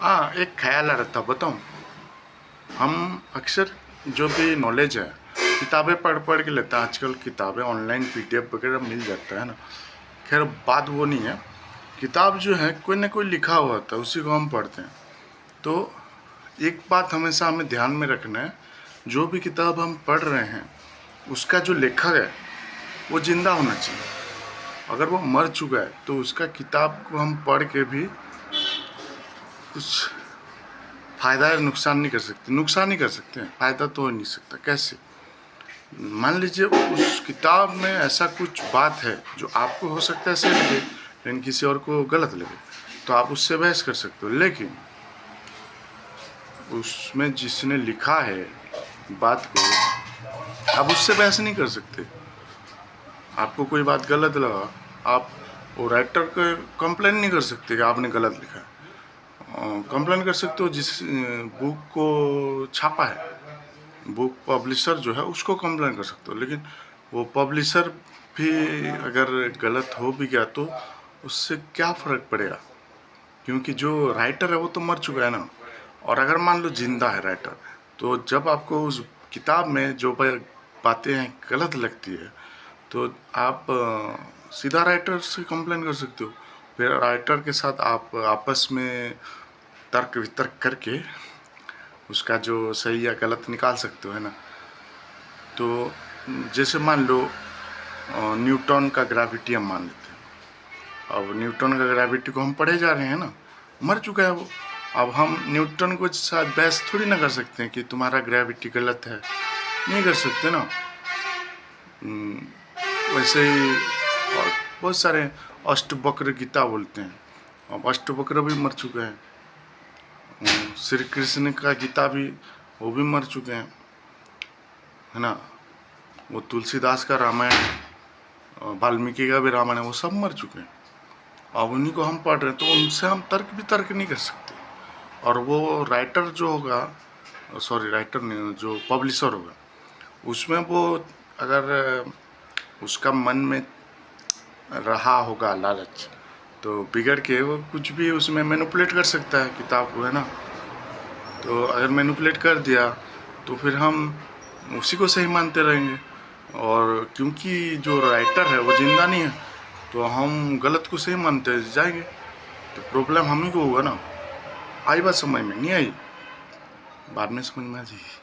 हाँ, एक ख़्याल आ रहा था, बताऊँ? हम अक्सर जो भी नॉलेज है, किताबें पढ़ के लेते हैं। आजकल किताबें ऑनलाइन पीडीएफ वगैरह मिल जाता है ना। खैर बात वो नहीं है, किताब जो है कोई ना कोई लिखा हुआ होता है, उसी को हम पढ़ते हैं। तो एक बात हमेशा हमें ध्यान में रखना है, जो भी किताब हम पढ़ रहे हैं, उसका जो लेखक है, वो ज़िंदा होना चाहिए। अगर वो मर चुका है, तो उसका किताब को हम पढ़ के भी कुछ फ़ायदा या नुकसान नहीं कर सकते। नुकसान ही कर सकते हैं, फ़ायदा तो हो नहीं सकता। कैसे? मान लीजिए उस किताब में ऐसा कुछ बात है जो आपको हो सकता है सही लगे, लेकिन किसी और को गलत लगे, तो आप उससे बहस कर सकते हो। लेकिन उसमें जिसने लिखा है बात को, आप उससे बहस नहीं कर सकते। आपको कोई बात गलत लगा, आप वो राइटर को कंप्लेन नहीं कर सकते कि आपने गलत लिखा है। कंप्लेन कर सकते हो जिस बुक को छापा है, बुक पब्लिशर जो है उसको कंप्लेन कर सकते हो। लेकिन वो पब्लिशर भी अगर गलत हो भी गया तो उससे क्या फ़र्क पड़ेगा, क्योंकि जो राइटर है वो तो मर चुका है ना। और अगर मान लो जिंदा है राइटर, तो जब आपको उस किताब में जो बातें हैं गलत लगती है, तो आप सीधा राइटर से कंप्लेन कर सकते हो। फिर राइटर के साथ आप आपस में तर्क वितर्क करके उसका जो सही या गलत निकाल सकते हो, है ना। तो जैसे मान लो न्यूटन का ग्रेविटी हम मान लेते हैं। अब न्यूटन का ग्रेविटी को हम पढ़े जा रहे हैं ना, मर चुका है वो। अब हम न्यूटन को साथ बहस थोड़ी ना कर सकते हैं कि तुम्हारा ग्रेविटी गलत है, नहीं कर सकते ना। वैसे ही और बहुत सारे अष्टवक्र गीता बोलते हैं, अब अष्टवक्र भी मर चुके हैं। श्री कृष्ण का गीता भी, वो भी मर चुके हैं, है ना। वो तुलसीदास का रामायण, वाल्मीकि का भी रामायण है, वो सब मर चुके हैं। अब उन्हीं को हम पढ़ रहे हैं, तो उनसे हम तर्क नहीं कर सकते। और वो राइटर जो होगा, सॉरी राइटर नहीं, जो पब्लिशर होगा, उसमें वो अगर उसका मन में रहा होगा लालच, तो बिगड़ के वो कुछ भी उसमें मैनिपुलेट कर सकता है किताब को, है ना। तो अगर मैनिपुलेट कर दिया तो फिर हम उसी को सही मानते रहेंगे। और क्योंकि जो राइटर है वो जिंदा नहीं है, तो हम गलत को सही मानते जाएंगे, तो प्रॉब्लम हम ही को होगा ना। आई बात समझ में? नहीं आई? बाद में समझ में आ जाएगी।